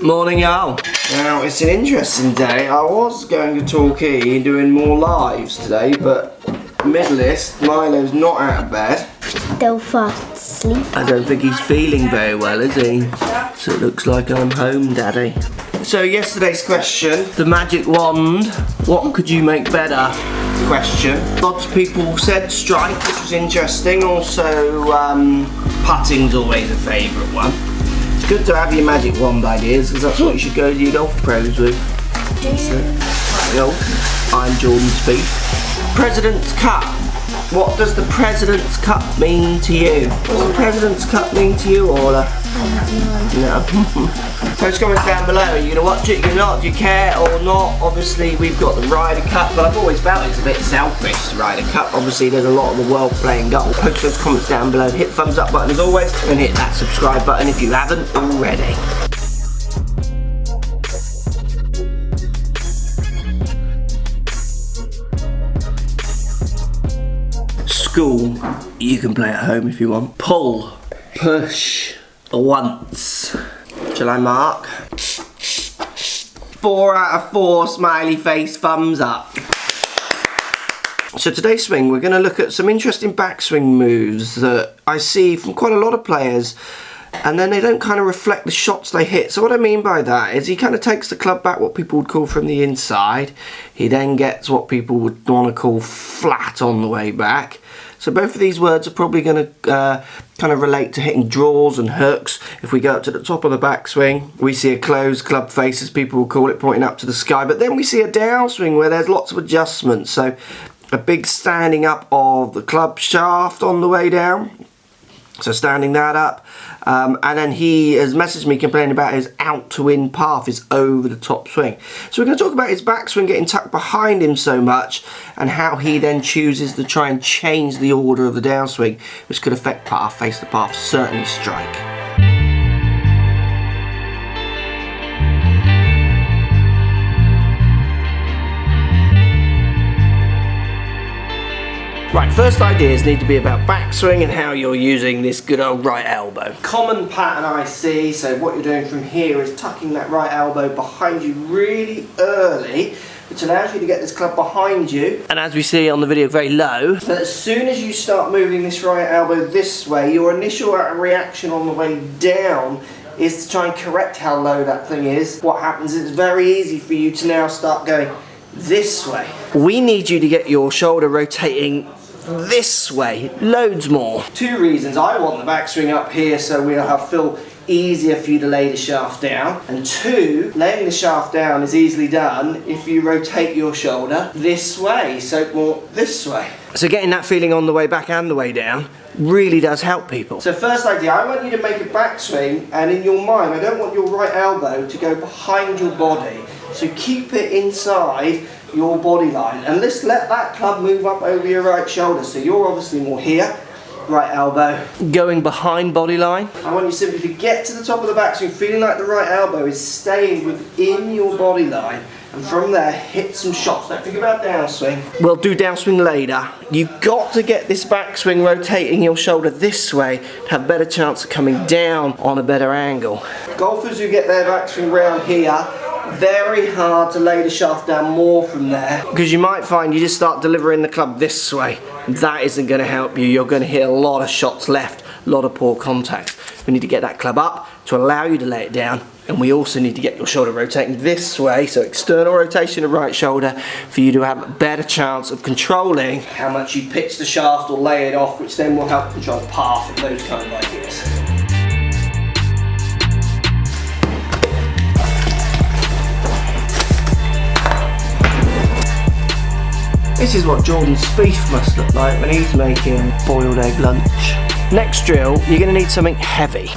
Morning, y'all. Now, it's an interesting day. I was going to Torquay doing more lives today, but Midlist, Milo's not out of bed. Still fast asleep. I don't think he's feeling very well, is he? So it looks like I'm home, Daddy. So yesterday's question, the magic wand, what could you make better? Question. Lots of people said strike, which was interesting. Also, putting's always a favourite one. It's good to have your magic wand ideas, because that's what you should go to your golf pros with. So, I'm Jordan Spieth. President's Cup. What does the President's Cup mean to you? What does the President's Cup mean to you, Orla? No. Post comments down below. Are you going to watch it? Are you not? Do you care or not? Obviously, we've got the Ryder Cup, but I've always felt it's a bit selfish, the Ryder Cup. Obviously, there's a lot of the world playing golf. Post those comments down below. Hit the thumbs up button as always, and hit that subscribe button if you haven't already. School, you can play at home if you want. Pull, push, once. Shall I mark? 4 out of 4 smiley face thumbs up. So today's swing, we're going to look at some interesting backswing moves that I see from quite a lot of players, and then they don't kind of reflect the shots they hit. So what I mean by that is he kind of takes the club back, what people would call from the inside. He then gets what people would want to call flat on the way back. So both of these words are probably going to kind of relate to hitting draws and hooks. If we go up to the top of the backswing, we see a closed club face, as people will call it, pointing up to the sky. But then we see a downswing where there's lots of adjustments. So a big standing up of the club shaft on the way down. So standing that up, and then he has messaged me complaining about his out to win path, his over the top swing. So we're going to talk about his backswing getting tucked behind him so much, and how he then chooses to try and change the order of the downswing, which could affect path, face the path, certainly strike. Right, first ideas need to be about backswing and how you're using this good old right elbow. Common pattern I see, so what you're doing from here is tucking that right elbow behind you really early, which allows you to get this club behind you. And as we see on the video, very low. But as soon as you start moving this right elbow this way, your initial reaction on the way down is to try and correct how low that thing is. What happens is it's very easy for you to now start going this way. We need you to get your shoulder rotating this way, loads more. 2 reasons. I want the backswing up here so we'll feel easier for you to lay the shaft down. And 2, laying the shaft down is easily done if you rotate your shoulder this way, so more this way. So getting that feeling on the way back and the way down really does help people. So first idea, I want you to make a backswing, and in your mind, I don't want your right elbow to go behind your body. So keep it inside your body line, and let's let that club move up over your right shoulder. So you're obviously more here, right elbow going behind body line. I want you simply to get to the top of the backswing, feeling like the right elbow is staying within your body line, and from there hit some shots. Don't think about downswing. We'll do downswing later. You've got to get this backswing rotating your shoulder this way to have a better chance of coming down on a better angle. Golfers who get their backswing round here, very hard to lay the shaft down more from there, because you might find you just start delivering the club this way. That isn't going to help you. You're going to hit a lot of shots left, a lot of poor contact. We need to get that club up to allow you to lay it down, and we also need to get your shoulder rotating this way, so external rotation of right shoulder, for you to have a better chance of controlling how much you pitch the shaft or lay it off, which then will help control path and those kind of ideas. This is what Jordan Spieth must look like when he's making boiled egg lunch. Next drill, you're going to need something heavy,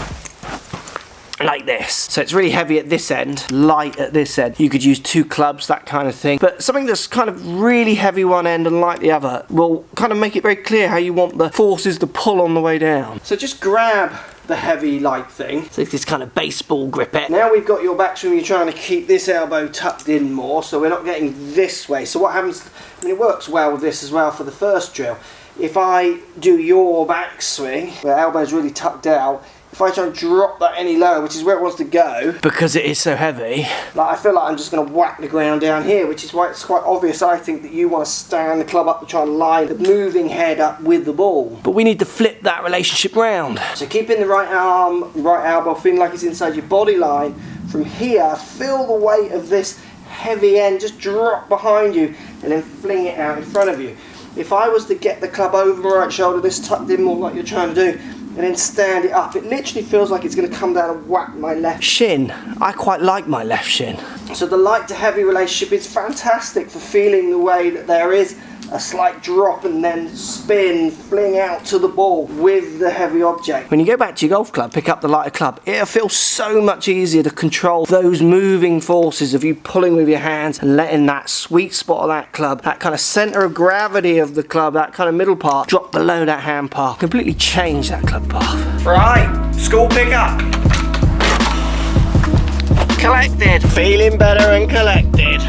like this. So it's really heavy at this end, light at this end. You could use 2 clubs, that kind of thing. But something that's kind of really heavy one end and light the other will kind of make it very clear how you want the forces to pull on the way down. So just grab the heavy light thing, so this kind of baseball grip it. Now we've got your backswing, you're trying to keep this elbow tucked in more, so we're not getting this way. So what happens, I mean, it works well with this as well for the first drill. If I do your backswing, where the elbow's really tucked out, if if I try and drop that any lower, which is where it wants to go, because it is so heavy, like I feel like I'm just going to whack the ground down here, which is why it's quite obvious, I think, that you want to stand the club up to try and line the moving head up with the ball. But we need to flip that relationship round. So keeping the right arm, right elbow, feeling like it's inside your body line. From here, feel the weight of this heavy end just drop behind you and then fling it out in front of you. If I was to get the club over my right shoulder, this tucked in more like you're trying to do, and then stand it up, it literally feels like it's going to come down and whack my left shin. I quite like my left shin. So the light to heavy relationship is fantastic for feeling the way that there is a slight drop and then spin, fling out to the ball with the heavy object. When you go back to your golf club, pick up the lighter club, it'll feel so much easier to control those moving forces of you pulling with your hands and letting that sweet spot of that club, that kind of centre of gravity of the club, that kind of middle part, drop below that hand path, completely change that club path. Right, school pickup. Collected. Feeling better and collected.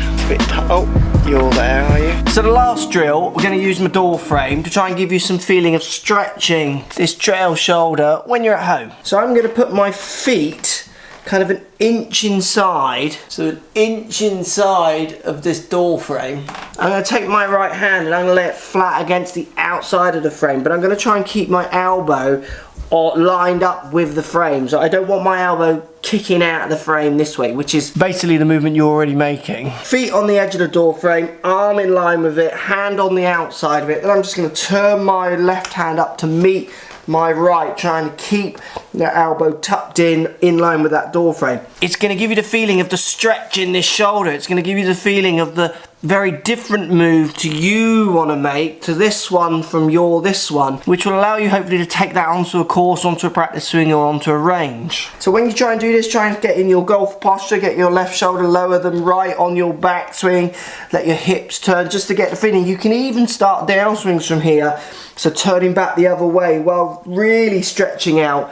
Oh, you're there, are you? So the last drill, we're going to use my door frame to try and give you some feeling of stretching this trail shoulder when you're at home. So I'm going to put my feet kind of an inch inside, so an inch inside of this door frame. I'm going to take my right hand and I'm going to lay it flat against the outside of the frame, but I'm going to try and keep my elbow lined up with the frame. So I don't want my elbow kicking out of the frame this way, which is basically the movement you're already making. Feet on the edge of the door frame, arm in line with it, hand on the outside of it. Then I'm just going to turn my left hand up to meet my right, trying to keep the elbow tucked in line with that door frame. It's going to give you the feeling of the stretch in this shoulder. It's going to give you the feeling of the very different move to you want to make to this one from this one, which will allow you hopefully to take that onto a course, onto a practice swing or onto a range. So when you try and do this, try and get in your golf posture, get your left shoulder lower than right on your backswing, let your hips turn just to get the feeling. You can even start downswings from here, so turning back the other way while really stretching out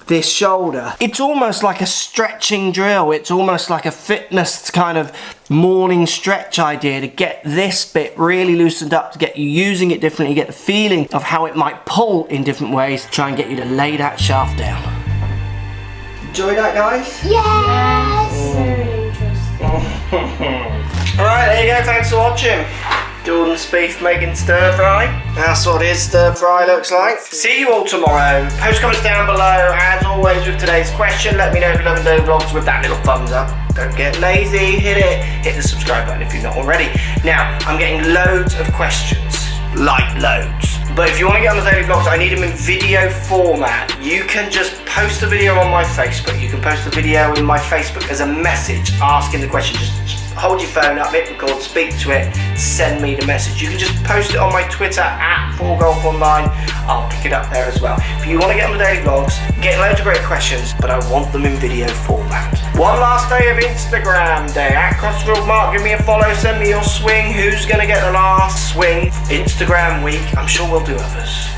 this shoulder. It's almost like a stretching drill. It's almost like a fitness kind of morning stretch idea to get this bit really loosened up, to get you using it differently, get the feeling of how it might pull in different ways, to try and get you to lay that shaft down. Enjoy that, guys? Yes! Very interesting. Alright, there you go, thanks for watching. Jordan Spieth making stir fry. That's what his stir fry looks like. See you all tomorrow. Post comments down below. As always with today's question, let me know if you're loving those vlogs with that little thumbs up. Don't get lazy, hit it. Hit the subscribe button if you're not already. Now, I'm getting loads of questions. Like loads. But if you want to get on the daily vlogs, I need them in video format. You can just post a video on my Facebook. You can post a video in my Facebook as a message asking the question. Just hold your phone up, hit record, speak to it, send me the message. You can just post it on my Twitter @4golfonline. I'll pick it up there as well. If you want to get on the daily vlogs, get loads of great questions, but I want them in video format. One last day of Instagram day. @Crossfield Mark, give me a follow, send me your swing. Who's going to get the last swing? Instagram week. I'm sure we'll do others.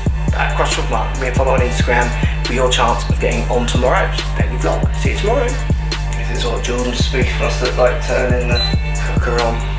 @Crossfield Mark, give me a follow on Instagram for your chance of getting on tomorrow's daily vlog. See you tomorrow. This is what Jordan Spieth must look like turning the cooker on.